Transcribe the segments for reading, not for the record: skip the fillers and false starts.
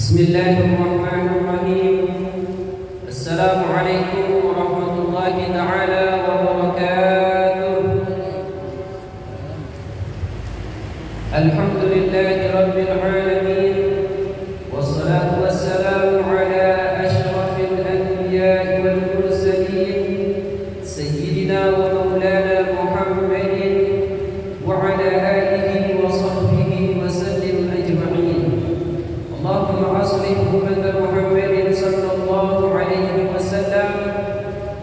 Bismillahirrahmanirrahim. Assalamualaikum warahmatullahi taala wabarakatuh. Alhamdulillahi rabbil alamin. Wassalatu wassalamu ala asyrafil anbiya'i wal mursalin sayyidina wa maulana Muhammadin wa ala alihi wa sahbihi wa sallim ajma'in. Allahumma aslih ummata Muhammadin sallallahu alaihi wasallam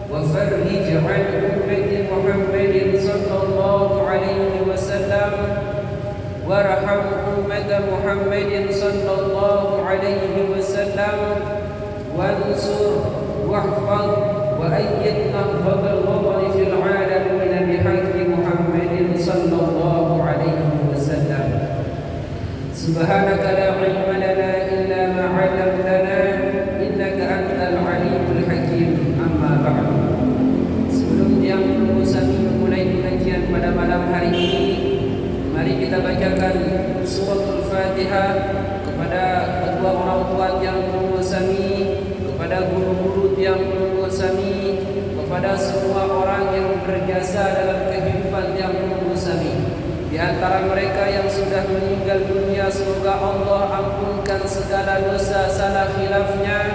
wa farrij 'an ummati Muhammadin sallallahu alaihi wasallam warham ummata Muhammadin sallallahu alaihi wasallam wansur wahfaz wa ayyid nahbatal watani fil 'alamin bihaqqi Muhammadin sallallahu alaihi wasallam. Subhanaka la ilma lana illa ma 'allamtana innaka antal alimul hakim. Amma ba'du. Sebelum yang kami memulai pengajian pada malam hari ini, mari kita bacakan suratul Fatihah kepada kedua orang tua yang mengusami, kepada guru-guru yang mengusami, kepada semua orang yang berjasa dalam kehidupan yang mengusami. Di antara mereka yang sudah meninggal dunia, semoga Allah ampunkan segala dosa salah khilafnya,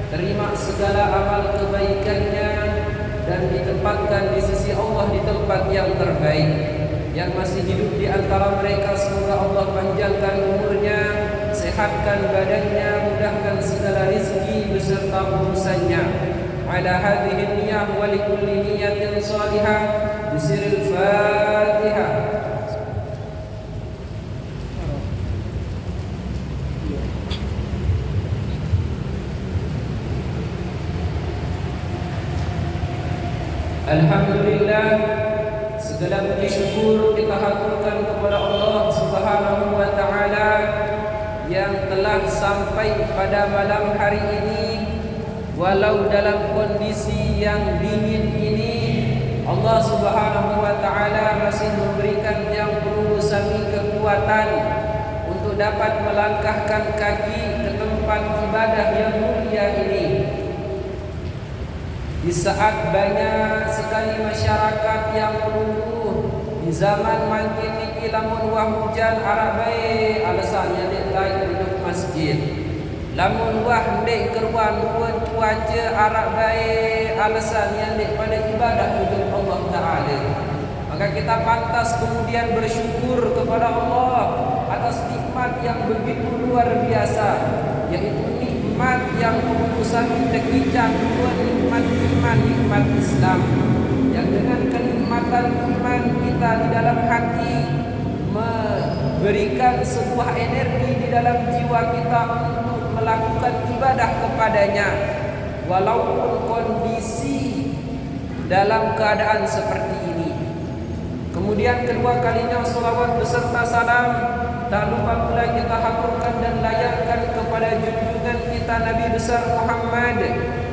terima segala amal kebaikannya, dan ditempatkan di sisi Allah di tempat yang terbaik. Yang masih hidup di antara mereka, semoga Allah panjangkan umurnya, sehatkan badannya, mudahkan segala rezeki beserta urusannya. Ala hadhihi niyyah wa likulli niyyatin salihah bisiril Fatihah. Alhamdulillah, segala puji syukur kita haturkan kepada Allah Subhanahu wa taala yang telah sampai pada malam hari ini. Walau dalam kondisi yang dingin ini, Allah Subhanahu wa taala masih memberikan yang berusaha kekuatan untuk dapat melangkahkan kaki ke tempat ibadah yang mulia ini. Di saat banyak sekali masyarakat yang menunggu di zaman makin niki lamun wah hujan arah bae alasannya dek lain untuk masjid. Lamun wah ndek keruan pun cuaca arah bae alasannya dek pada ibadah untuk Allah Taala. Maka kita pantas kemudian bersyukur kepada Allah atas nikmat yang begitu luar biasa, yaitu nikmat yang mengurusan terkijang dua nikmat Islam, yang dengan kenikmatan iman kita di dalam hati memberikan sebuah energi di dalam jiwa kita untuk melakukan ibadah kepadanya walaupun kondisi dalam keadaan seperti ini. Kemudian kedua kalinya salawat beserta salam tak lupa pula kita haturkan dan layakkan kepada junjungan kita Nabi besar Muhammad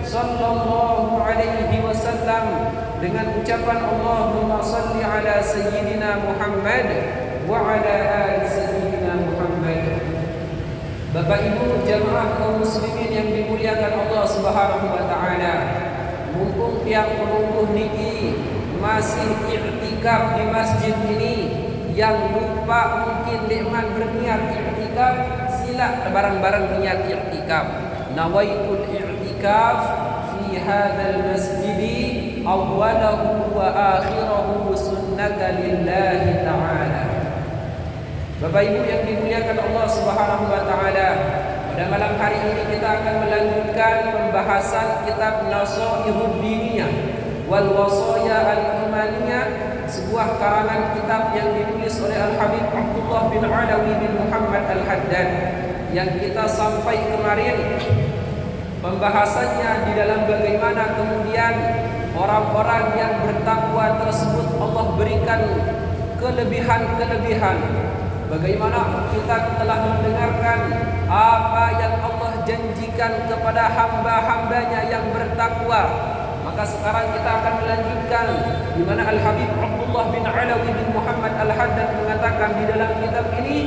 sallallahu alaihi wasallam dengan ucapan Allahumma salli ala sayyidina Muhammad wa ala ali sayyidina Muhammad. Bapak Ibu jamaah kaum muslimin yang dimuliakan Allah Subhanahu wa taala, mumpung tiang pelungguh niki masih i'tikaf di masjid ini, yang lupa mungkin nikmat berniat i'tikaf, sila bareng-bareng niat i'tikaf. Nawaitul i'tikaf fi hadzal masjid awwalahu wa akhirahu sunnatan lillahi ta'ala. Bapak Ibu yang dimuliakan Allah Subhanahu wa taala, pada malam hari ini kita akan melanjutkan pembahasan kitab Nasaihud Diniyah wal Wasaya al-Imaniyah, sebuah karangan kitab yang ditulis oleh Al-Habib Abdullah bin Alawi bin Muhammad Al-Haddad, yang kita sampai kemarin pembahasannya di dalam bagaimana kemudian orang-orang yang bertakwa tersebut Allah berikan kelebihan-kelebihan. Bagaimana kita telah mendengarkan apa yang Allah janjikan kepada hamba-hambanya yang bertakwa. Maka sekarang kita akan melanjutkan di mana Al-Habib Abdullah bin Alawi bin Muhammad Al-Haddad mengatakan di dalam kitab ini,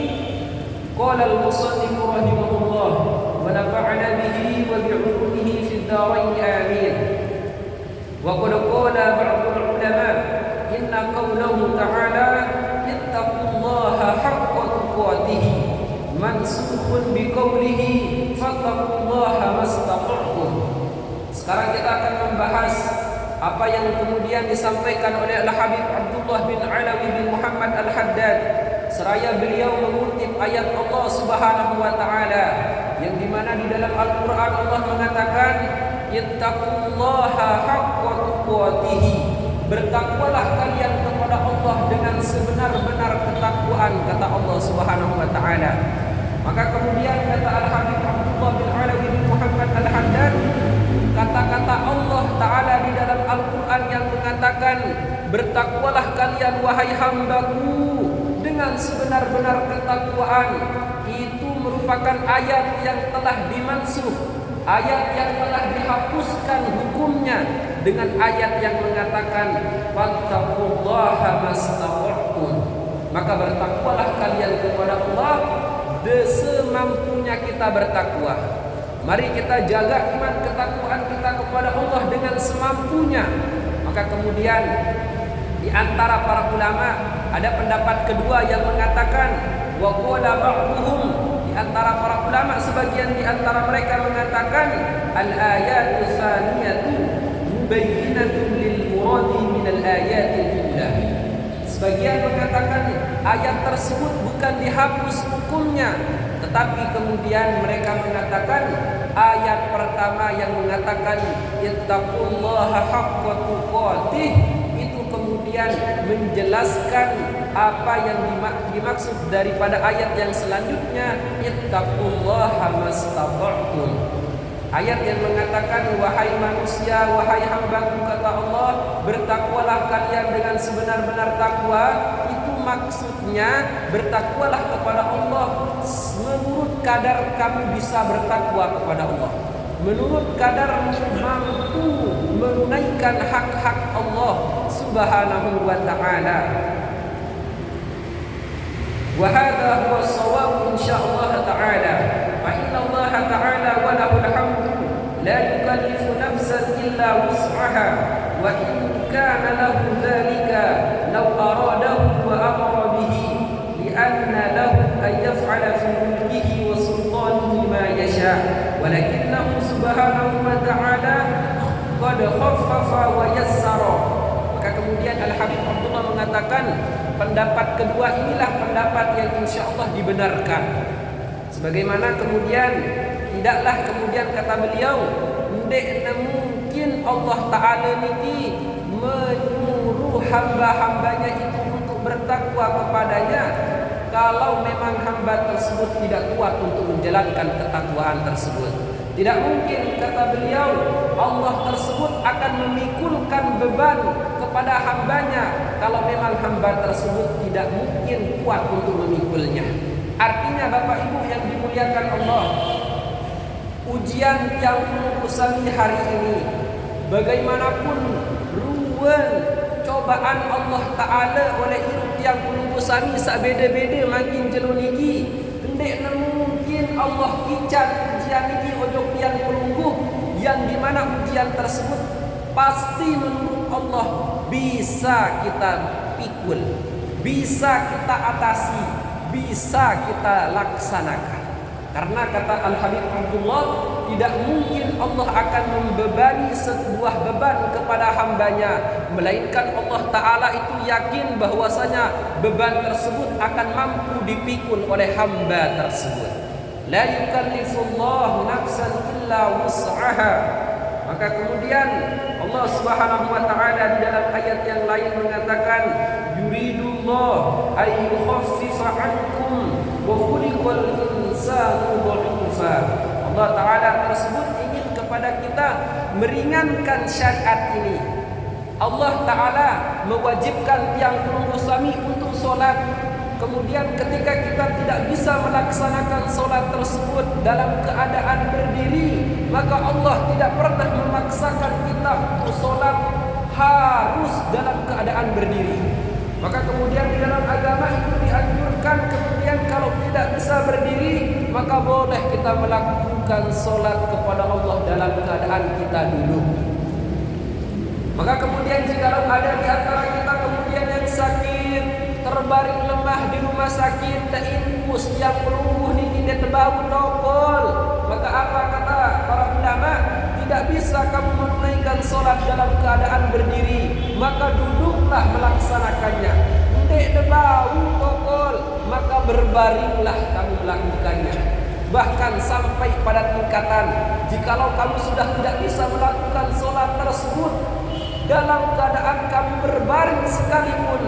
Qala al-musannif rahimahullah wa nafa'ana bihi wa bi'ulumihi fid dharain amin. Wa qad qala ba'dul ulama inna qawlahu ta'ala ittaqullaha haqqa tuqatih mansukhun biqaulihi fattaqullaha mastata'tum. Sekarang kita akan membahas apa yang kemudian disampaikan oleh Al-Habib Abdullah bin Alawi bin Muhammad Al-Haddad, seraya beliau mengutip ayat Allah Subhanahu wa taala yang dimana di dalam Al-Qur'an Allah mengatakan ittaqullaha haqqa tuqatih, bertakwalah kalian kepada Allah dengan sebenar-benar ketakwaan, kata Allah Subhanahu wa taala. Maka kemudian kata Al-Habib Abdullah bin Alawi bin Muhammad Al-Haddad, kata-kata Allah Ta'ala di dalam Al-Quran yang mengatakan bertakwalah kalian wahai hambaku dengan sebenar-benar ketakwaan, itu merupakan ayat yang telah dimansuh, ayat yang telah dihapuskan hukumnya dengan ayat yang mengatakan fattaqullaha mastata'tum. Maka bertakwalah kalian kepada Allah semampunya kita bertakwa. Mari kita jaga iman ketakwaan kita kepada Allah dengan semampunya. Maka kemudian di antara para ulama ada pendapat kedua yang mengatakan wa qala ba'dhum, di antara para ulama sebagian di antara mereka mengatakan al-ayatu tsaniyatu mubayyinatun lil muradi min al-ayatil ula. Sebagian mengatakan ayat tersebut bukan dihapus hukumnya, tetapi kemudian mereka mengatakan ayat pertama yang mengatakan ittaqullaha haqqa tuqatih itu kemudian menjelaskan apa yang dimaksud daripada ayat yang selanjutnya ittaqullaha mastata'tum. Ayat yang mengatakan wahai manusia, wahai hambaku, kata Allah, bertakwalah kalian dengan sebenar-benar takwa, itu maksudnya bertakwalah kepada Allah menurut kadar kamu bisa bertakwa kepada Allah, menurut kadar mampu menunaikan hak-hak Allah Subhanahu wa ta'ala. Wa hadha huwa as-shawab insyaallah ta'ala. Fa inna Allah ta'ala wa lahul hamdu la yukallifu nafsan illa wus'aha wa in kana lahu dhalika law aradahu wa amara bihi li'anna lahu an yaf'ala fi mulkihi wa sultanihi ma yasha walakinnahu subhanahu wa ta'ala qad khaffafa wa yassara. Maka kemudian Al-Habib Abdullah mengatakan pendapat kedua inilah pendapat yang insyaallah dibenarkan. Sebagaimana kemudian tidaklah kemudian kata beliau ndek mungkin Allah Ta'ala niki menyuruh hamba-hambanya itu untuk bertakwa kepadanya kalau memang hamba tersebut tidak kuat untuk menjalankan ketakwaan tersebut. Tidak mungkin kata beliau Allah tersebut akan memikulkan beban kepada hambanya kalau memang hamba tersebut tidak mungkin kuat untuk memikulnya. Artinya Bapak Ibu yang dimuliakan Allah, ujian yang mengurusi hari ini, bagaimanapun ruwen cobaan Allah Ta'ala oleh irup yang mengurusi sabeda-beda makin jeluniki, ndek mungkin Allah icat ujian ini ojo pian pelungguh yang dimana ujian tersebut pasti menurut Allah bisa kita pikul, bisa kita atasi, bisa kita laksanakan. Karena kata Al-Habib Abdullah, tidak mungkin Allah akan membebani sebuah beban kepada hambanya, melainkan Allah Ta'ala itu yakin bahwasanya beban tersebut akan mampu dipikul oleh hamba tersebut. La yukallifullahu nafsan illa wus'aha. Maka kemudian Allah Subhanahu wa ta'ala di dalam ayat yang lain mengatakan yuridullah ay yukhaffifa 'ankum wa khuliqal insanu dha'ifa. Allah Ta'ala tersebut ingin kepada kita meringankan syariat ini. Allah Ta'ala mewajibkan tiang penunggu suami untuk solat. Kemudian ketika kita tidak bisa melaksanakan solat tersebut dalam keadaan berdiri, maka Allah tidak pernah memaksakan kita untuk solat harus dalam keadaan berdiri. Maka kemudian di dalam agama itu dianjurkan kemudian kalau tidak bisa berdiri maka boleh kita melakukan sholat kepada Allah dalam keadaan kita duduk. Maka kemudian jika ada di antara kita kemudian yang sakit, terbaring lemah di rumah sakit, tak infus yang peluh ni tidak bau nopol, maka apa kata para ulama? Tidak bisa kamu menunaikan sholat dalam keadaan berdiri, maka duduklah melaksanakannya. Ndek bau nopol, maka berbaringlah kamu melakukannya. Bahkan sampai pada tingkatan jikalau kamu sudah tidak bisa melakukan sholat tersebut dalam keadaan kamu berbaring sekalipun,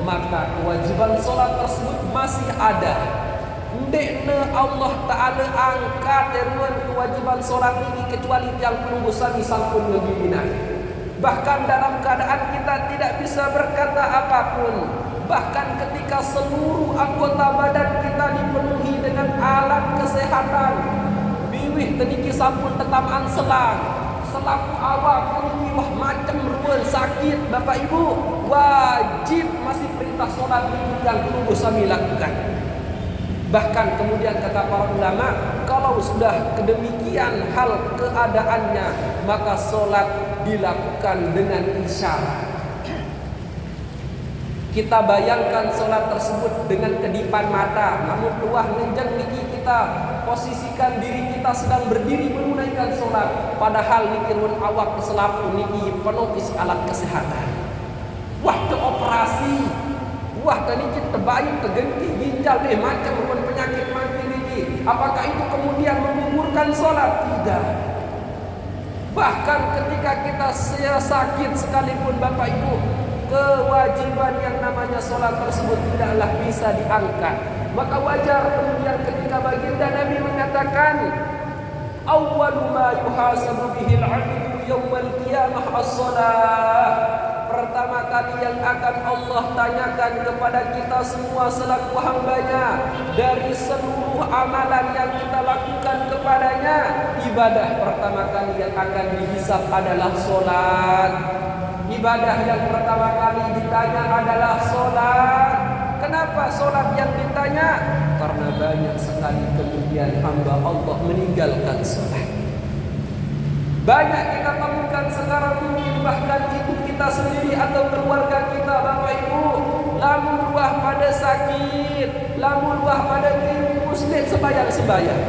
maka kewajiban sholat tersebut masih ada. Ndekne Allah Ta'ala angkat dengan kewajiban sholat ini kecuali yang perlu sami sampun ngebimbingan. Bahkan dalam keadaan kita tidak bisa berkata apapun, bahkan ketika seluruh anggota badan kita dipenuhi dengan alat kesehatan, biwih teniki sampun tetamaan selang, selaku awak ini wah macam ruan sakit Bapak Ibu, wajib masih perintah sholat ini yang perlu sami lakukan. Bahkan kemudian kata para ulama, kalau sudah kedemikian hal keadaannya, maka sholat dilakukan dengan isyarat. Kita bayangkan sholat tersebut dengan kedipan mata, namun luah nenjang niki kita posisikan diri kita sedang berdiri menunaikan sholat, padahal niki ruan awak keselapu niki penuh isi alat kesehatan. Wah operasi, wah tadi kita terbaik tergenti ginjal macam ruan penyakit mati niki. Apakah itu kemudian menggugurkan sholat? Tidak. Bahkan ketika kita sakit sekalipun Bapak Ibu, kewajiban yang namanya sholat tersebut tidaklah bisa diangkat. Maka wajar kemudian ketika baginda Nabi mengatakan, awwalu ma yuhasabu bihil 'abdu yaumal qiyamah as-shalah. Pertama kali yang akan Allah tanyakan kepada kita semua selaku hambanya dari seluruh amalan yang kita lakukan kepadanya, ibadah pertama kali yang akan dihisab adalah sholat. Ibadah yang pertama kali ditanya adalah sholat. Kenapa sholat yang ditanya? Karena banyak sekali kemudian hamba Allah meninggalkan sholat. Banyak kita temukan sekarang ini, bahkan ibu kita sendiri atau keluarga kita Bapak Ibu, lamun ruah pada sakit, lamun ruah pada muslim sebayang-sebayang.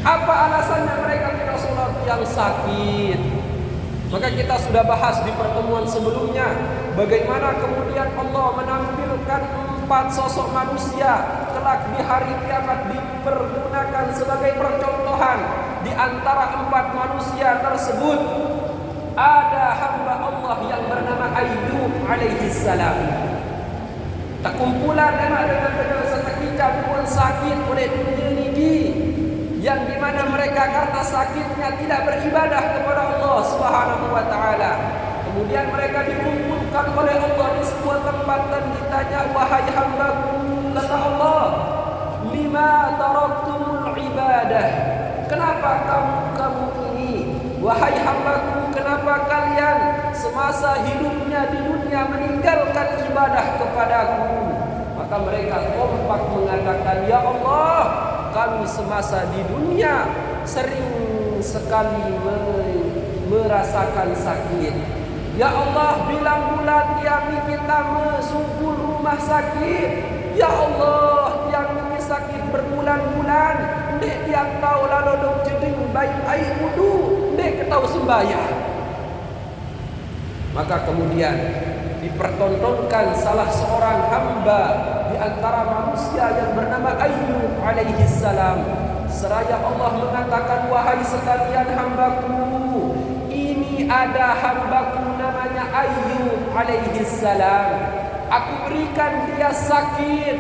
Apa alasannya mereka tidak sholat yang sakit? Maka kita sudah bahas di pertemuan sebelumnya bagaimana kemudian Allah menampilkan 4 sosok manusia kelak di hari kiamat dipergunakan sebagai percontohan. Di antara 4 manusia tersebut ada hamba Allah yang bernama Ayyub alaihi salam. Terkumpulan dengan seketika pun sakit oleh dunia ini, yang dimana mereka karena sakitnya tidak beribadah kepada Allah Subhanahu wa taala. Kemudian mereka dikumpulkan oleh Allah di sebuah tempat dan ditanya, wahai hambaku, kata Allah, lima taraktumul ibadah, kenapa kamu ini, wahai hambaku, kenapa kalian semasa hidupnya di dunia meninggalkan ibadah kepadaku? Maka mereka kompak mengatakan, ya Allah, kami semasa di dunia sering sekali merasakan sakit. Ya Allah, bilang bulan kami kita mesungkul rumah sakit. Ya Allah, yang ini sakit berbulan-bulan, ndek tiang tahu lalu dok jeding baik air wudu, ndek tahu sembahyang. Maka kemudian dipertontonkan salah seorang hamba di antara manusia yang bernama Ayyub alaihi salam. Seraya Allah mengatakan, wahai sekalian hambaku, ini ada hambaku namanya Ayyub alaihi salam. Aku berikan dia sakit.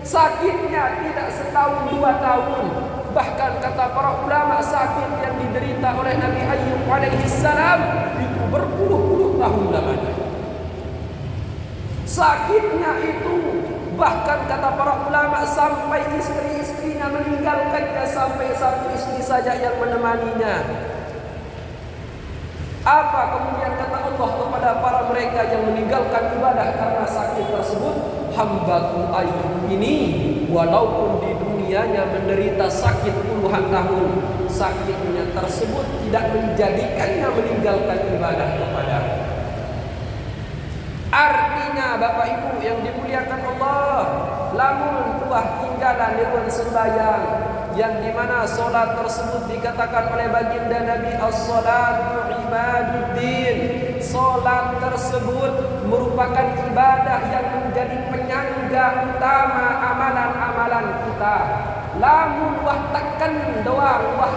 Sakitnya tidak setahun 2 tahun. Bahkan kata para ulama, sakit yang diderita oleh Nabi Ayyub alaihi salam itu berpuluh-puluh tahun lamanya. Sakitnya itu bahkan kata para ulama sampai istri-istrinya meninggalkannya, sampai 1 istri saja yang menemaninya. Apa kemudian kata Allah kepada para mereka yang meninggalkan ibadah karena sakit tersebut? Hambaku Ayyub ini walaupun di dunianya menderita sakit puluhan tahun, sakitnya tersebut tidak menjadikannya meninggalkan ibadah kepada. Artinya Bapak Ibu yang dimuliakan Allah, lamun tuah tinggalan nirwan sembahyang, yang dimana solat tersebut dikatakan oleh baginda Nabi, as-salatu ibaduddin. Solat tersebut merupakan ibadah yang menjadi penyangga utama amalan-amalan kita. Lamun wah tekan doang wah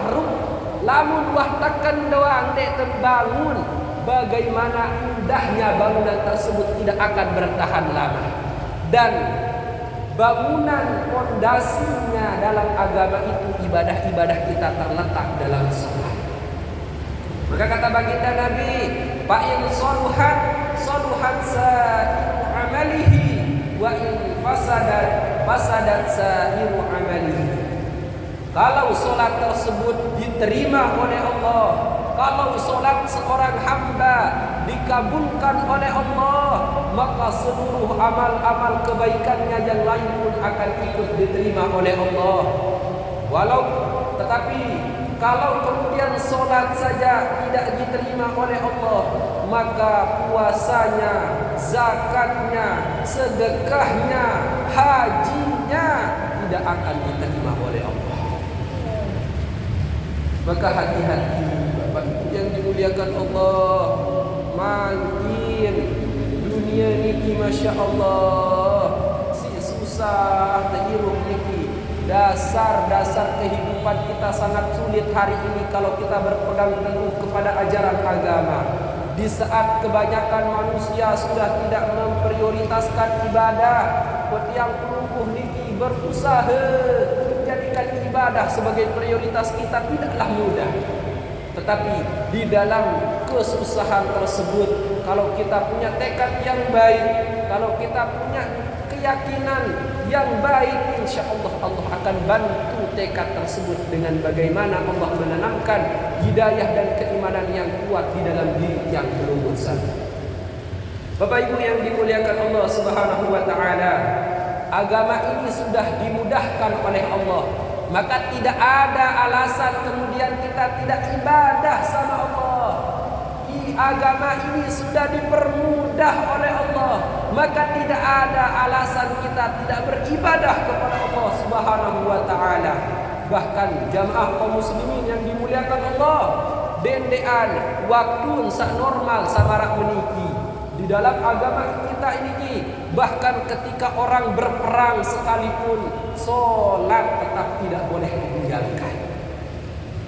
lamun wah tekan doang dek terbangun, bagaimana indahnya bangunan tersebut tidak akan bertahan lama. Dan bangunan fondasinya dalam agama itu, ibadah-ibadah kita terletak dalam salat. Maka kata baginda Nabi, fa in saluhat sa'iru amalihi wa in fasadat sa'iru amalihi. Kalau solat tersebut diterima oleh Allah, kalau solat seorang hamba dikabulkan oleh Allah, maka seluruh amal-amal kebaikannya yang lain pun akan ikut diterima oleh Allah. Tetapi kalau kemudian solat saja tidak diterima oleh Allah, maka puasanya, zakatnya, sedekahnya, hajinya tidak akan diterima oleh Allah. Maka hati-hati Bapak yang dimuliakan Allah, makin dunia niki Masya Allah si susah terhirup niki. Dasar-dasar kehidupan kita sangat sulit hari ini kalau kita berpegang teguh kepada ajaran agama. Di saat kebanyakan manusia sudah tidak memprioritaskan ibadah, yang pelumpuh niki berusaha menjadikan ibadah sebagai prioritas kita tidaklah mudah. Tetapi di dalam kesusahan tersebut, kalau kita punya tekad yang baik, kalau kita punya keyakinan yang baik, insya Allah Allah akan bantu tekad tersebut dengan bagaimana Allah menanamkan hidayah dan keimanan yang kuat di dalam diri yang berlumut sana. Bapak Ibu yang dimuliakan Allah Subhanahu wa taala, agama ini sudah dimudahkan oleh Allah, maka tidak ada alasan kemudian kita tidak ibadah sama Allah. Agama ini sudah dipermudah oleh Allah, maka tidak ada alasan kita tidak beribadah kepada Allah Subhanahu wa taala. Bahkan jamaah kaum muslimin yang dimuliakan Allah, dendean waktu sak normal samarak meniki di dalam agama kita ini. Bahkan ketika orang berperang sekalipun, solat tetap tidak boleh ditinggalkan.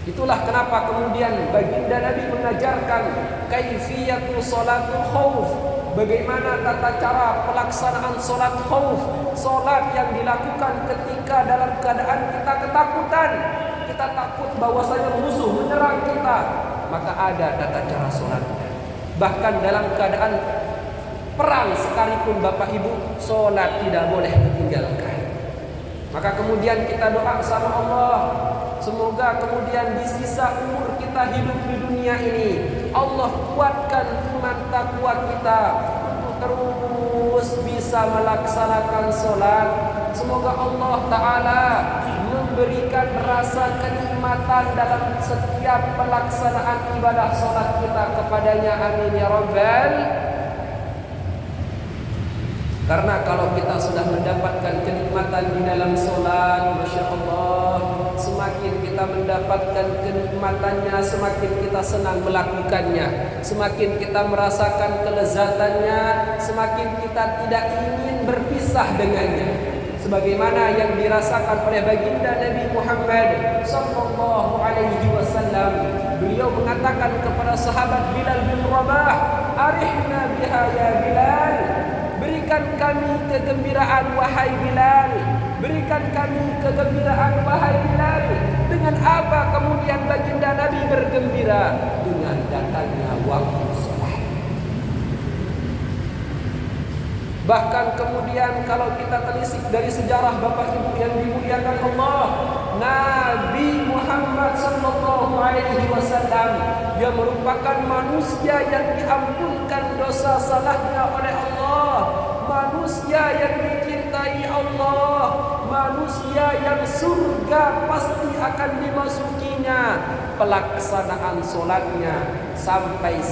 Itulah kenapa kemudian baginda Nabi mengajarkan kaifiyatu salatul khauf, bagaimana tata cara pelaksanaan solat khauf, solat yang dilakukan ketika dalam keadaan kita ketakutan, kita takut bahwasanya musuh menyerang kita, maka ada tata cara solatnya. Bahkan dalam keadaan perang sekalipun Bapak Ibu, solat tidak boleh ditinggalkan. Maka kemudian kita doa sama Allah, semoga kemudian di sisa umur kita hidup di dunia ini, Allah kuatkan iman takwa kita untuk terus bisa melaksanakan solat. Semoga Allah Ta'ala memberikan rasa kenikmatan dalam setiap pelaksanaan ibadah solat kita kepadanya. Amin ya Rabbal. Karena kalau kita sudah mendapatkan kenikmatan di dalam solat, Masya Allah, semakin kita mendapatkan kenikmatannya, semakin kita senang melakukannya, semakin kita merasakan kelezatannya, semakin kita tidak ingin berpisah dengannya. Sebagaimana yang dirasakan oleh baginda Nabi Muhammad sallallahu alaihi wasallam, beliau mengatakan kepada sahabat Bilal bin Rabah, "Arihna biha ya Bilal." Berikan kami kegembiraan wahai Bilal, berikan kami kegembiraan wahai Bilal. Dengan apa kemudian baginda Nabi bergembira? Dengan datangnya waktu salat. Bahkan kemudian kalau kita telisik dari sejarah Bapak Ibu yang dimuliakan Allah, Nabi Muhammad sallallahu alaihi wasallam, dia merupakan manusia yang diampunkan dosa salahnya oleh Allah, manusia yang dicintai Allah, manusia yang surga pasti akan dimasukinya. Pelaksanaan solatnya sampai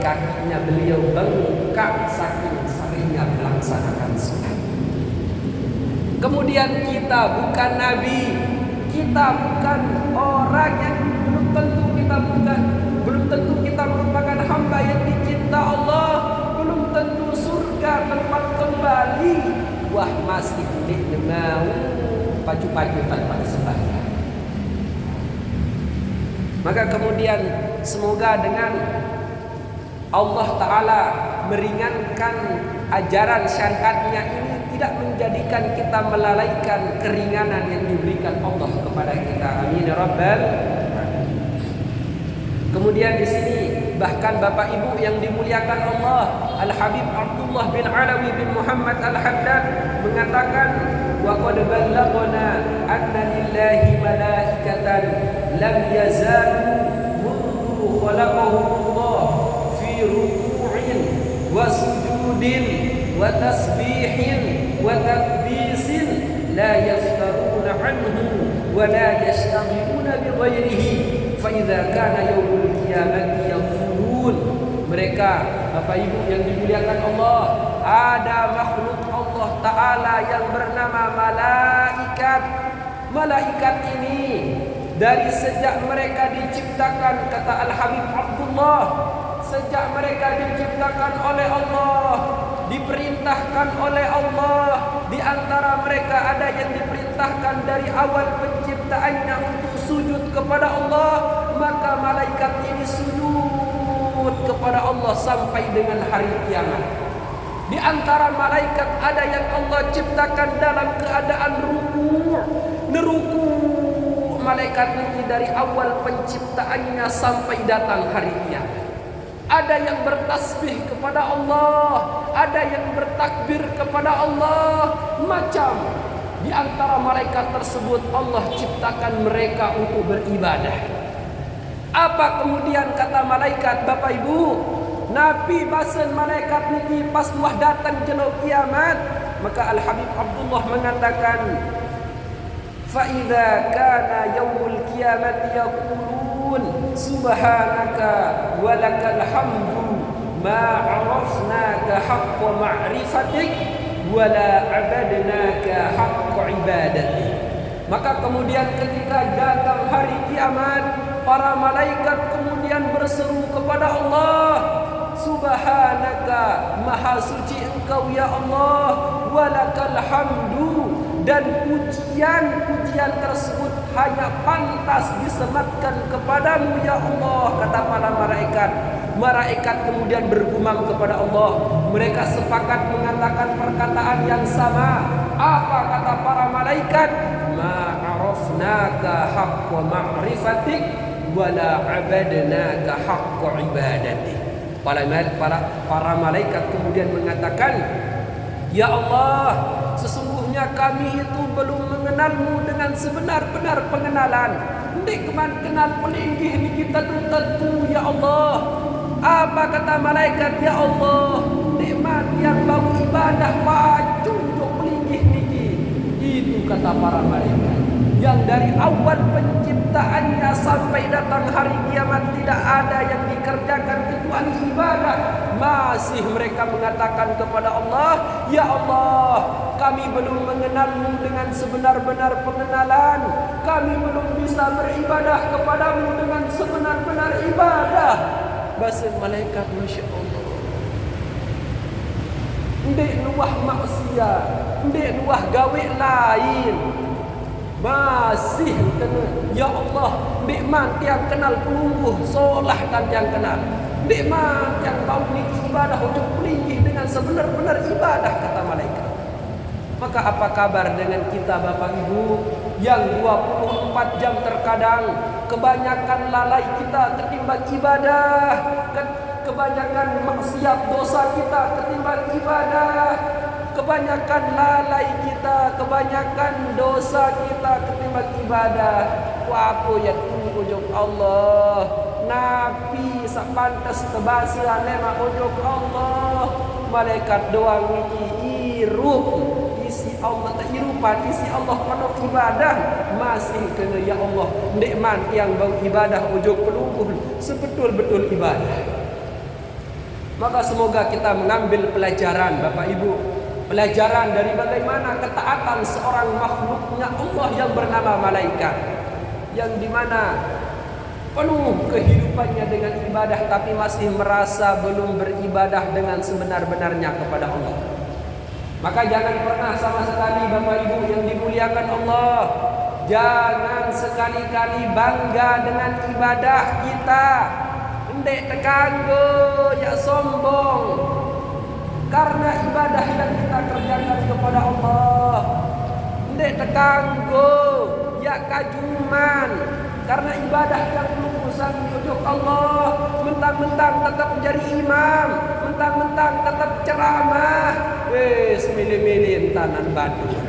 kakinya beliau bengkak saking seringnya melaksanakan solat. Kemudian kita bukan nabi, kita bukan orang yang belum tentu kita merupakan hamba yang dicinta Allah, belum tentu surga tempat kembali. Wah, masih mau paju-paju tanpa sembahyang. Maka kemudian semoga dengan Allah Ta'ala meringankan ajaran syariatnya ini tidak menjadikan kita melalaikan keringanan yang diberikan Allah kepada kita. Amin ya rabbal alamin. Kemudian di sini bahkan Bapak Ibu yang dimuliakan Allah, Al-Habib Abdullah bin Alawi bin Muhammad Al-Haddad mengatakan, wa qad ballaghna anna lillahi malaikatan lam yazalu mundu khalaqahumullah fi ruku'in wa sujudin wa tasbihin wa takbisin la yaftaruna anhu wa la yashtaghiluna bi ghairihi fa idza kana yaumul qiyamati yaqulun. Mereka Bapak Ibu yang dimuliakan Allah, ada makhluk Allah Ta'ala yang bernama malaikat. Malaikat ini dari sejak mereka diciptakan, kata Al-Habib Abdullah, sejak mereka diciptakan oleh Allah, diperintahkan oleh Allah, di antara mereka ada yang diperintahkan dari awal penciptaannya untuk sujud kepada Allah, maka malaikat ini sujud kepada Allah sampai dengan hari kiamat. Di antara malaikat ada yang Allah ciptakan dalam keadaan ruku' malaikat ini dari awal penciptaannya sampai datang hari kiamat. Ada yang bertasbih kepada Allah, ada yang bertakbir kepada Allah, macam di antara malaikat tersebut Allah ciptakan mereka untuk beribadah. Apa kemudian kata malaikat, Bapak Ibu? Nabi basen malaikat niki pas muah datang jelo kiamat, maka Al-Habib Abdullah mengatakan, fa idza kana yaumul qiyamati yaqulun subhanaka wa lakal hamdu ma 'arafnaka haqqa ma'rifatik wa la 'abadnaka haqqa ibadatik. Maka kemudian ketika datang hari kiamat, para malaikat kemudian berseru kepada Allah, subhanaka, maha suci engkau ya Allah, walakal hamdu, dan pujian tersebut hanya pantas disematkan kepadamu ya Allah, kata para malaikat. Malaikat kemudian bergumam kepada Allah. Mereka sepakat mengatakan perkataan yang sama. Apa kata para malaikat? Ma'arafnaka haqqa ma'rifatik wala 'abadnaka haqqa ibadatik. Para malaikat kemudian mengatakan, ya Allah, sesungguhnya kami itu belum mengenalmu dengan sebenar-benar pengenalan. Ndik keman kenal pelinggih ni kita tentu ya Allah. Apa kata malaikat? Ya Allah, nikmat yang bau ibadah pacunduk pelinggih niki. Itu kata para malaikat, yang dari awal penciptaannya sampai datang hari kiamat tidak ada yang dikerjakan kecuali ibadah. Masih mereka mengatakan kepada Allah, ya Allah, kami belum mengenalmu dengan sebenar-benar pengenalan. Kami belum bisa beribadah kepadamu dengan sebenar-benar ibadah. Bahasa malaikat, Masya Allah, ndek nuah maksiat, ndek nuah gawe lain, masih kena ya Allah, ndek man yang kenal pelungguh solah dan yang kenal, ndek man yang bau niki ibadah untuk pelinggi dengan sebenar-benar ibadah, kata malaikat. Maka apa kabar dengan kita Bapak Ibu yang 24 jam terkadang kebanyakan lalai kita ketimbang ibadah, kebanyakan maksiat dosa kita ketimbang ibadah, kebanyakan lalai kita, kebanyakan dosa kita ketimbang ibadah. Apa yang ujung Allah Nabi sapantas tebasiran lema ujung Allah, malaikat doang niki irup isi Allah tak irupan isi Allah penuh ibadah masih kena ya Allah nikmat yang bau ibadah ujung pelungguh sebetul-betul ibadah. Maka semoga kita mengambil pelajaran Bapak Ibu, pelajaran dari bagaimana ketaatan seorang makhluknya Allah yang bernama malaikat, yang dimana penuh kehidupannya dengan ibadah tapi masih merasa belum beribadah dengan sebenar-benarnya kepada Allah. Maka jangan pernah sama sekali Bapak Ibu yang dimuliakan Allah, jangan sekali-kali bangga dengan ibadah kita. Ndek tekanggo ya sombong karena ibadah yang kita kerjakan kepada Allah. Ndek tekanggo ya kajuman karena ibadah yang lulusan ujung Allah. Mentang-mentang tetap menjadi imam, mentang-mentang tetap ceramah, semilih-milih tanan badur.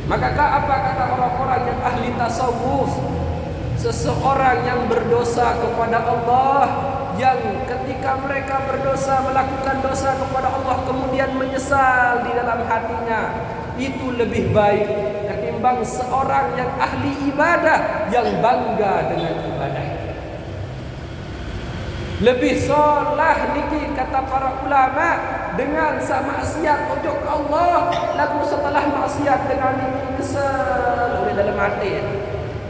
Maka apa kata orang-orang yang ahli tasawuf? Seseorang yang berdosa kepada Allah, yang ketika mereka berdosa melakukan dosa kepada Allah kemudian menyesal di dalam hatinya, itu lebih baik ketimbang seorang yang ahli ibadah yang bangga dengan ibadah. Lebih solah niki kata para ulama dengan maksiat untuk Allah, lalu setelah maksiat dengan ini kesal dalam hati.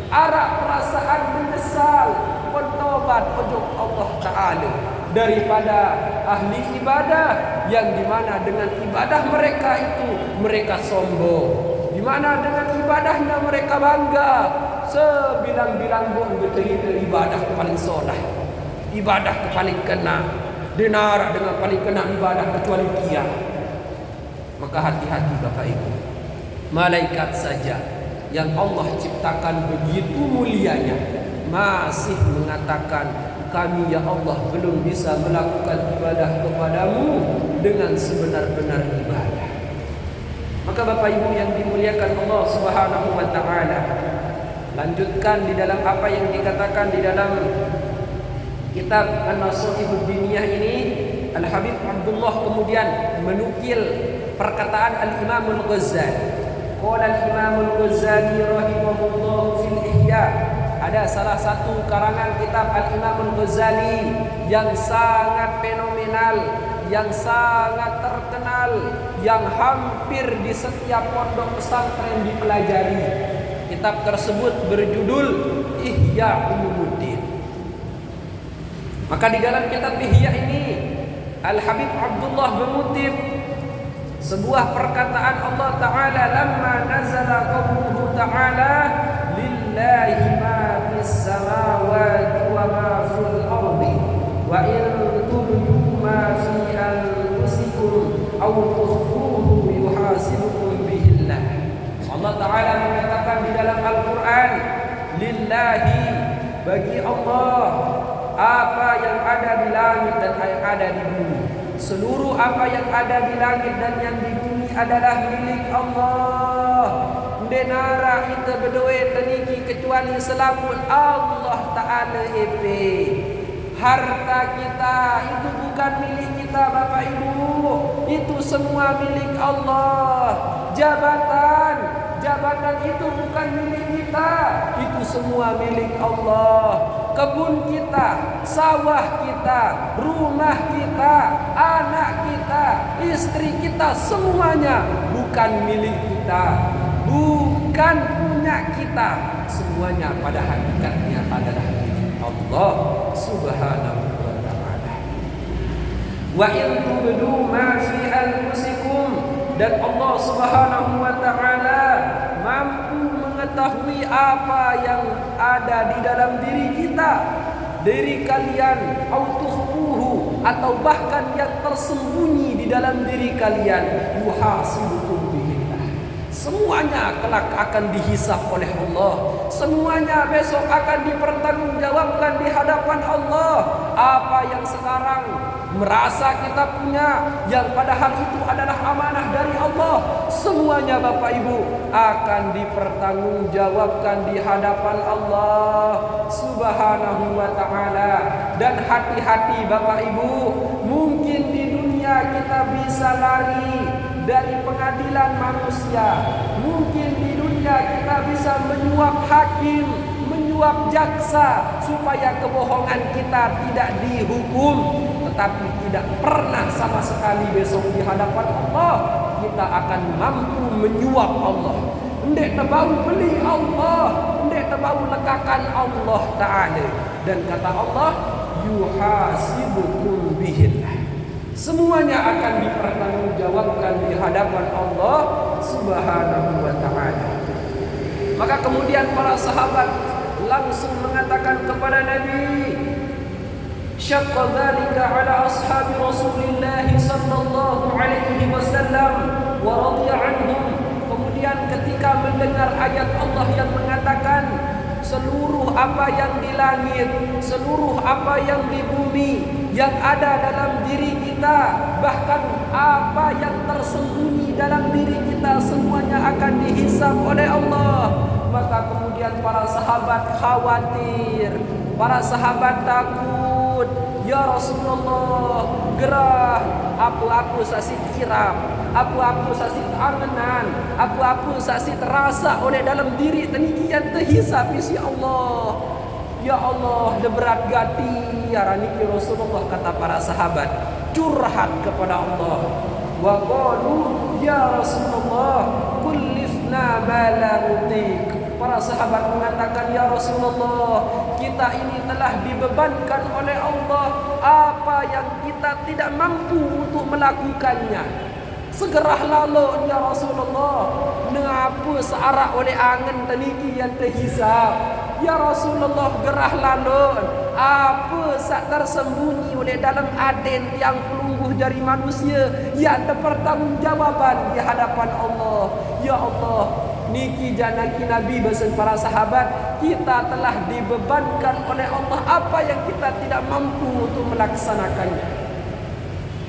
Arah perasaan menyesal bertobat untuk Allah Ta'ala daripada ahli ibadah yang dimana dengan ibadah mereka itu mereka sombong, dimana dengan ibadahnya mereka bangga sebilang-bilang pun bercerita ibadah paling solah, ibadah paling kena denara dengan paling kena ibadah kecuali dia. Maka hati-hati Bapak Ibu, malaikat saja yang Allah ciptakan begitu mulianya masih mengatakan, kami ya Allah belum bisa melakukan ibadah kepadamu dengan sebenar-benar ibadah. Maka Bapak Ibu yang dimuliakan Allah Subhanahu wa taala, lanjutkan di dalam apa yang dikatakan di dalam kitab An-Nasihatul Diniyah ini, Al-Habib Abdullah kemudian menukil perkataan Al-Imam Al-Ghazali. Qala Al-Imam Al-Ghazali rahimahullah fil Ihya. Ada salah satu karangan kitab Al-Imam Al-Ghazali yang sangat fenomenal, yang sangat terkenal, yang hampir di setiap pondok pesantren dipelajari. Kitab tersebut berjudul Ihya Ulumuddin. Maka di dalam kitab Ihya ini Al-Habib Abdullah mengutip sebuah perkataan Allah Ta'ala, lamma nazala qawluhu ta'ala lillahi ma fis samawati wa ma fil ardi wa in tubdu ma fi anfusikum aw tukhfuhu yuhasibukum bihillah. Allah Ta'ala mengatakan di dalam Al-Quran, lillahi, bagi Allah apa yang ada di langit dan yang ada di bumi. Seluruh apa yang ada di langit dan yang di bumi adalah milik Allah. Denara itu berduit teniki kecuali selamun Allah Ta'ala epe. Harta kita itu bukan milik kita Bapak Ibu, itu semua milik Allah. Jabatan itu bukan milik kita, itu semua milik Allah. Kebun kita, sawah kita, rumah kita, anak kita, istri kita, semuanya bukan milik kita, bukan punya kita. Semuanya pada hakikatnya adalah milik Allah Subhanahu wa ta'ala. Wa in tubdu ma fi anfusikum, dan Allah Subhanahu wa ta'ala mampu mengetahui apa yang ada di dalam diri kita, diri kalian, autukhfuhu, atau bahkan yang tersembunyi di dalam diri kalian, yuhasibukum bihillah. Semuanya kelak akan dihisab oleh Allah. Semuanya besok akan dipertanggungjawabkan di hadapan Allah. Apa yang sekarang merasa kita punya, yang padahal itu adalah amanah dari Allah, semuanya Bapak Ibu akan dipertanggungjawabkan di hadapan Allah Subhanahu wa ta'ala. Dan hati-hati Bapak Ibu, mungkin di dunia dunia kita bisa lari dari pengadilan manusia. Mungkin di dunia kita bisa menyuap hakim, menyuap jaksa supaya kebohongan kita tidak dihukum. Tetapi tidak pernah sama sekali besok di hadapan Allah kita akan mampu menyuap Allah. Ndek tebau beli Allah, ndek tebau lekakan Allah Ta'ala. Dan kata Allah, yuhasibukum bihillah. Semuanya akan dipertanggungjawabkan di hadapan Allah Subhanahu wa Ta'ala. Maka kemudian para sahabat langsung mengatakan kepada Nabi, syaqqa dzalika ala ashabi Rasulillah sallallahu alaihi wasallam wa radiya anhum. Kemudian ketika mendengar ayat Allah yang mengatakan seluruh apa yang di langit, seluruh apa yang di bumi, yang ada dalam diri kita, bahkan apa yang tersembunyi dalam diri kita, semuanya akan dihisab oleh Allah. Maka kemudian para sahabat khawatir, para sahabat takut. Ya Rasulullah, gerah apa-apa saksi kirap, apa-apa saksi angenan, apa-apa saksi terasa oleh dalam diri demikian terhisap isi Allah. Ya Allah, berat gati ya raniki Rasulullah, kata para sahabat curhat kepada Allah. Wa qalu ya Rasulullah kullifna ma la nutik. Para sahabat mengatakan, ya Rasulullah, kita ini telah dibebankan oleh Allah apa yang kita tidak mampu untuk melakukannya. Segerah lalu ya Rasulullah, mengapa searak oleh angin teniki yang terhisap. Ya Rasulullah, gerah lalu apa sak tersembunyi oleh dalam aden yang pelungguh dari manusia yang berpertanggungjawaban di hadapan Allah. Ya Allah, niki janaki Nabi bersama para sahabat, kita telah dibebankan oleh Allah apa yang kita tidak mampu untuk melaksanakannya.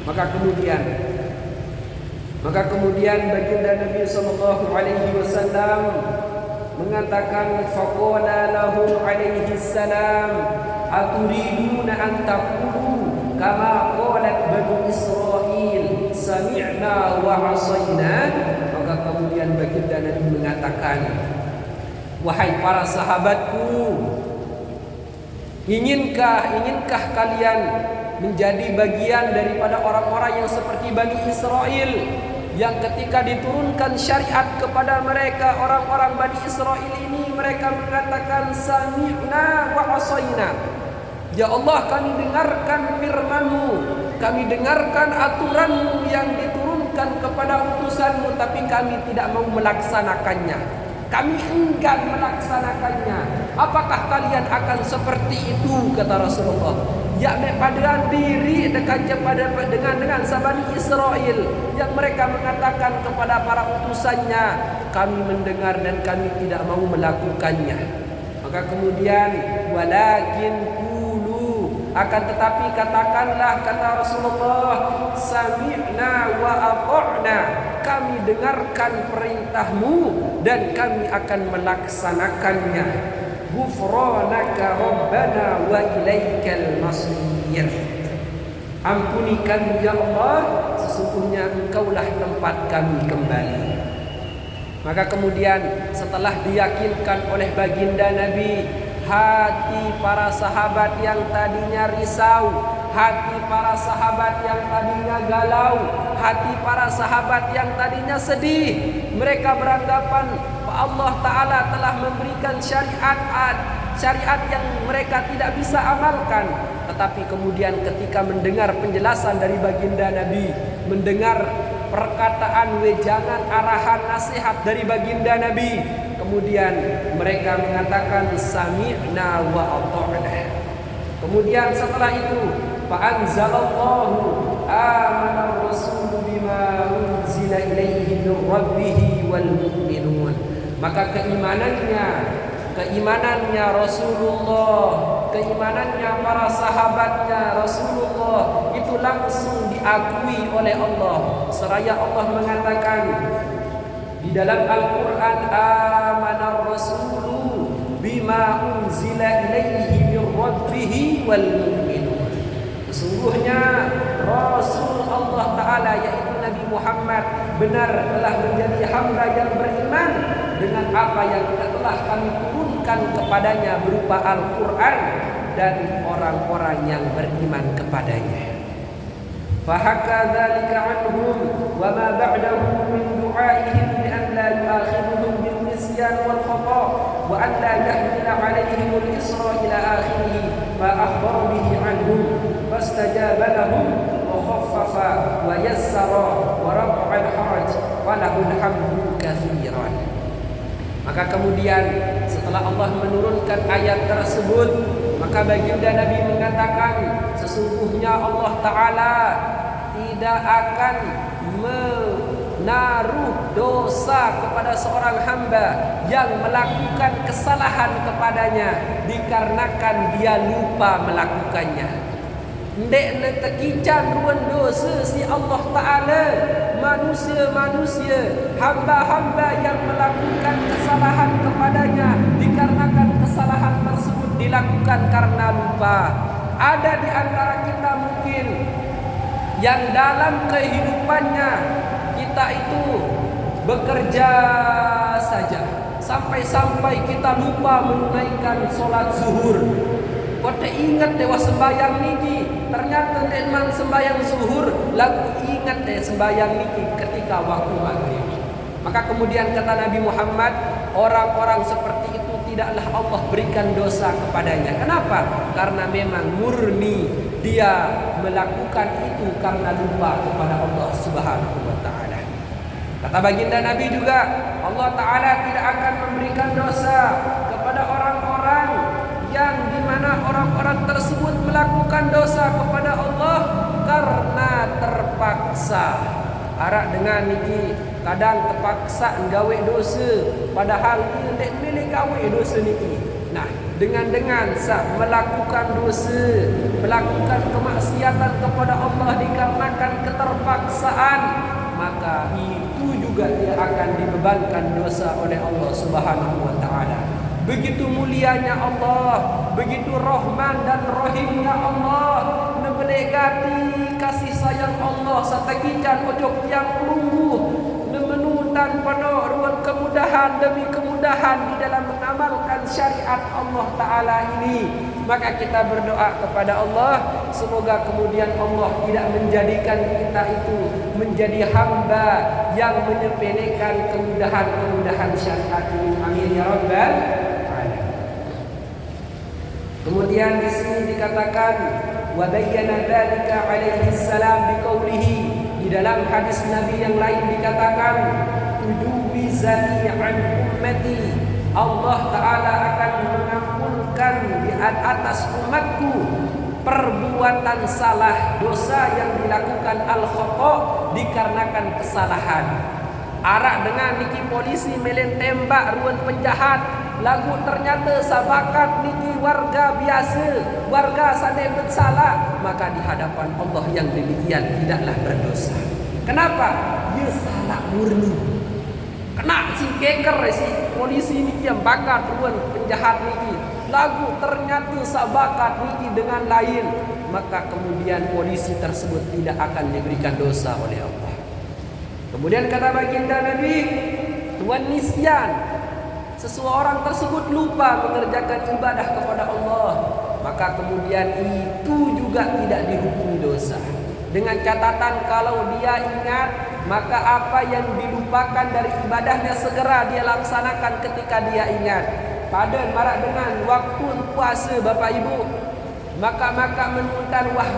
Maka kemudian baginda Nabi sallallahu alaihi wasallam mengatakan, faqala lahu alaihi salam aturiduna an taqulu kama qalat banu Israil sami'na wa 'asayna. Maka kemudian baginda Nabi mengatakan, wahai para sahabatku, inginkah kalian menjadi bagian daripada orang-orang yang seperti Bani Israel, yang ketika diturunkan syariat kepada mereka, orang-orang Bani Israel ini mereka mengatakan sami'na wa 'asayna. Ya Allah, kami dengarkan firman-Mu, kami dengarkan aturan-Mu yang diturunkan kepada utusan-Mu, tapi kami tidak mau melaksanakannya. Kami enggan melaksanakannya. Apakah kalian akan seperti itu, kata Rasulullah? Ya, padan diri dekat dengan Bani Israel yang mereka mengatakan kepada para utusannya, kami mendengar dan kami tidak mau melakukannya. Maka kemudian walakin akan tetapi katakanlah, kata Rasulullah, sami'na wa ata'na, kami dengarkan perintah-Mu dan kami akan melaksanakannya. Ghufranaka rabbana wa ilaikal masir. Ampuni kami ya Allah, sesungguhnya Engkaulah tempat kami kembali. Maka kemudian setelah diyakinkan oleh baginda Nabi, hati para sahabat yang tadinya risau, hati para sahabat yang tadinya galau, hati para sahabat yang tadinya sedih, mereka beranggapan Allah Ta'ala telah memberikan syariat yang mereka tidak bisa amalkan. Tetapi kemudian ketika mendengar penjelasan dari baginda Nabi, mendengar perkataan wejangan, arahan, nasihat dari baginda Nabi, kemudian mereka mengatakan sami'na wa ata'na. Kemudian setelah itu fa'anzalallahu amana ar-rasul bima unzila ilaihi min rabbih wal mu'minun. Maka keimanannya Rasulullah, keimanannya para sahabatnya Rasulullah itu langsung diakui oleh Allah. Seraya Allah mengatakan di dalam Al-Quran, amanar rasulu bima unzila ilaihi min rabbih wal mu'minun. Sesungguhnya Rasul Allah Ta'ala yaitu Nabi Muhammad benar telah menjadi hamba yang beriman dengan apa yang telah kami turunkan kepadanya berupa Al-Quran dan orang-orang yang beriman kepadanya. Fahakka dzalika anhum wa ma ba'dahu min du'aihim bi an la yu'akhidhuhum bil nisyan wal khata wa an la yahmila 'alayhim al isra ila akhirih fa akhbara bihi anhum fastajaba lahum wa khaffafa wa yassara wa rafa'a al haraj wa lahu al hamdu katsiran. Maka kemudian setelah Allah menurunkan ayat tersebut, maka baginda Nabi mengatakan, sesungguhnya Allah Ta'ala tidak akan menaruh dosa kepada seorang hamba yang melakukan kesalahan kepadanya dikarenakan dia lupa melakukannya. Ndek ne tekican ruan dosa si Allah Ta'ala manusia-manusia, hamba-hamba yang melakukan kesalahan kepadanya dikarenakan kesalahan tersebut dilakukan karena lupa. Ada di antara kita mungkin yang dalam kehidupannya kita itu bekerja saja sampai-sampai kita lupa menunaikan solat zuhur. Kau tak ingat dewa sembahyang niki, ternyata memang sembahyang zuhur, lalu ingat deh sembahyang niki ketika waktu maghrib. Maka kemudian kata Nabi Muhammad, orang-orang seperti itu tidaklah Allah berikan dosa kepadanya. Kenapa? Karena memang murni dia melakukan itu karena lupa kepada Allah Subhanahu wa Ta'ala. Kata baginda Nabi juga, Allah Ta'ala tidak akan memberikan dosa kepada orang-orang yang dimana orang-orang tersebut melakukan dosa kepada Allah karena terpaksa. Arak dengan niki kadang terpaksa gawe dosa padahal dia tak boleh gawe dosa niki. Nah, dengan melakukan dosa, melakukan kemaksiatan kepada Allah dikarenakan keterpaksaan, maka itu juga dia akan dibebankan dosa oleh Allah Subhanahu wa Ta'ala. Begitu mulianya Allah, begitu rahman dan rahimnya Allah, nebelegati kasih sayang Allah satakikan ojok yang lungguh, nemenutan pada ruang kemudahan demi kemudahan di dalam mengamalkan syariat Allah Ta'ala ini. Maka kita berdoa kepada Allah, semoga kemudian Allah tidak menjadikan kita itu menjadi hamba yang menyepelekan kemudahan-kemudahan syariat ini. Amin ya rabbal alamin. Kemudian di sini dikatakan wa bayyana dzalika alaihi salam biqaulihi, di dalam hadis Nabi yang lain dikatakan ujubi zani an ummati, Allah Ta'ala akan mengampunkan di atas umatku perbuatan salah, dosa yang dilakukan al-khata dikarenakan kesalahan. Arak dengan niki polisi melen tembak ruan penjahat, lagu ternyata sabakat niki warga biasa, warga sadai bersalah, maka di hadapan Allah yang demikian tidaklah berdosa. Kenapa? Dia salah murni. Kena si keker si polisi niki yang bakat ruan penjahat niki, lagu ternyata sabakat niki dengan lain, maka kemudian polisi tersebut tidak akan diberikan dosa oleh Allah. Kemudian kata baginda Nabi, wan nisyan, seseorang tersebut lupa mengerjakan ibadah kepada Allah, maka kemudian itu juga tidak dihukumi dosa. Dengan catatan kalau dia ingat, maka apa yang dilupakan dari ibadahnya segera dia laksanakan ketika dia ingat. Pada marak dengan waktu puasa Bapak Ibu, maka menuntan wah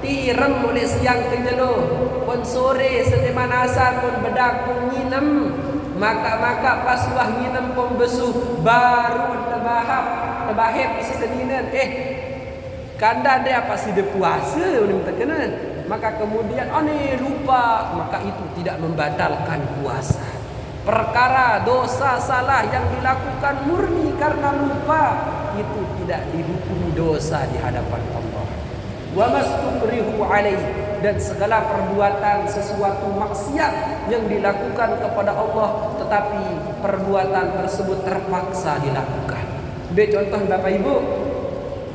tirem oleh siang kejeluh, pun sore setiman asar pun bedak pun nginem, maka pas wah nginem pun besuh baru terbahip isi seninan kanda dia pasti dia puasa udah terkenan, maka kemudian lupa, maka itu tidak membatalkan puasa. Perkara dosa salah yang dilakukan murni karena lupa itu tidak dihukumi dosa di hadapan Allah. Wa mastukrihu alaih, dan segala perbuatan sesuatu maksiat yang dilakukan kepada Allah tetapi perbuatan tersebut terpaksa dilakukan. Ambil contoh Bapak Ibu,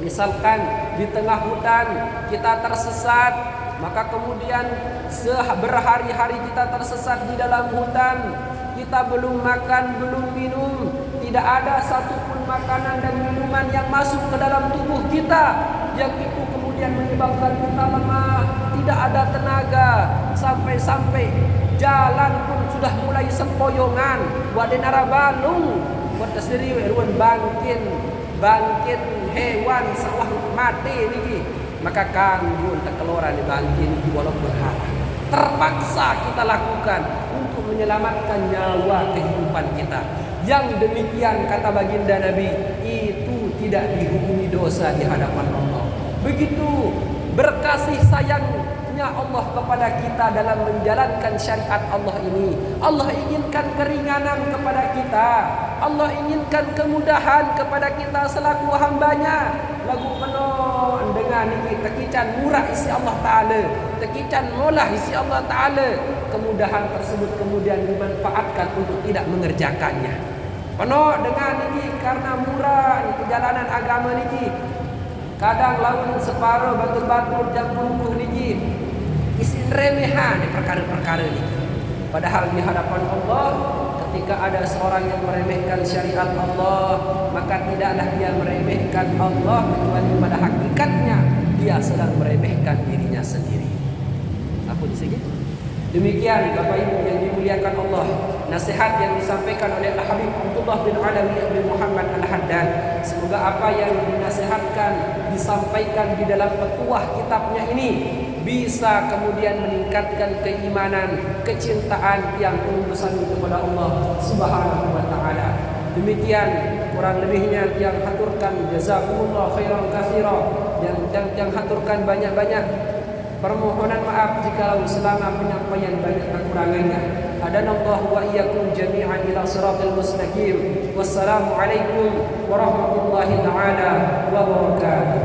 misalkan di tengah hutan kita tersesat, maka kemudian berhari-hari kita tersesat di dalam hutan, kita belum makan, belum minum, tidak ada satupun makanan dan minuman yang masuk ke dalam tubuh kita, yang itu kemudian menyebabkan kita lemah, tidak ada tenaga, sampai-sampai jalan pun sudah mulai sempoyongan, wadenara balung, buat keseri ruan bangkin hewan sawah mati niki, maka kanggun terkeluaran di bangkin walau berharap terpaksa kita lakukan untuk menyelamatkan nyawa kehidupan kita. Yang demikian kata baginda Nabi itu tidak dihukumi dosa di hadapan Allah. Begitu berkasih sayangnya Allah kepada kita dalam menjalankan syariat Allah ini. Allah inginkan keringanan kepada kita, Allah inginkan kemudahan kepada kita selaku hambanya. Lagu penuh dengan ini tekican murah isi Allah Ta'ala, tekican molah isi Allah Ta'ala. Kemudahan tersebut kemudian dimanfaatkan untuk tidak mengerjakannya. Penuh dengan ini karena murah perjalanan agama ini. Kadang lawan separuh batur-batur jam puluh niki isin remehan di perkara-perkara ini. Padahal di hadapan Allah, ketika ada seorang yang meremehkan syariat Allah, maka tidaklah dia meremehkan Allah, kecuali pada hakikatnya dia sedang meremehkan dirinya sendiri. Apa di sini? Demikian Bapak Ibu yang dimuliakan Allah, nasihat yang disampaikan oleh Al-Habib Abdullah bin Alawi bin Muhammad Al-Haddad. Semoga apa yang dinasihatkan, disampaikan di dalam petuah kitabnya ini bisa kemudian meningkatkan keimanan, kecintaan yang bersama kepada Allah Subhanahu wa taala. Demikian kurang lebihnya yang haturkan jazakumullah khairan katsira, yang haturkan banyak-banyak permohonan maaf jika selama penyampaian banyak kekurangannya. Hadanallahu wa iyyakum jami'an ila siratal mustaqim. Wassalamu alaikum warahmatullahi taala wabarakatuh.